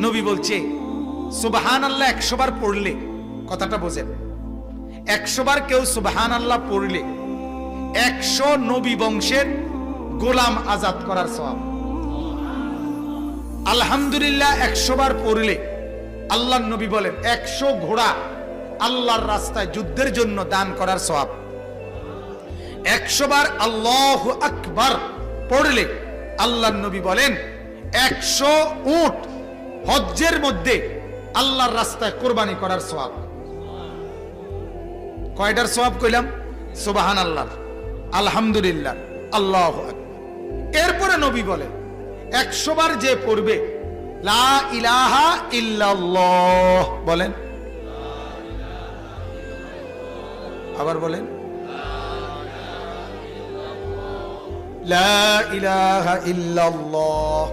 নবী বলছে সুবহানাল্লাহ 100 বার পড়লে, কথাটা বোঝেন, 100 বার কেউ সুবহানাল্লাহ পড়লে 100 নবী বংশের গোলাম আজাদ করার সওয়াব। আলহামদুলিল্লাহ 100 বার পড়লে আল্লাহর নবী বলেন 100 ঘোড়া আল্লাহর রাস্তায় যুদ্ধের জন্য দান করার সওয়াব। 100 বার আল্লাহু আকবার পড়লে আল্লাহর নবী বলেন 100 উট হজ্জের মধ্যে আল্লাহর রাস্তায় কুরবানি করার সওয়াব। কয়টার সওয়াব কইলাম? সুবহানাল্লাহ, আলহামদুলিল্লাহ, আল্লাহু আকবার। এরপরে নবী বলেন 100 বার যে পড়বে লা ইলাহা ইল্লাল্লাহ, বলেন, আবার বলেন, লা ইলাহা ইল্লাল্লাহ।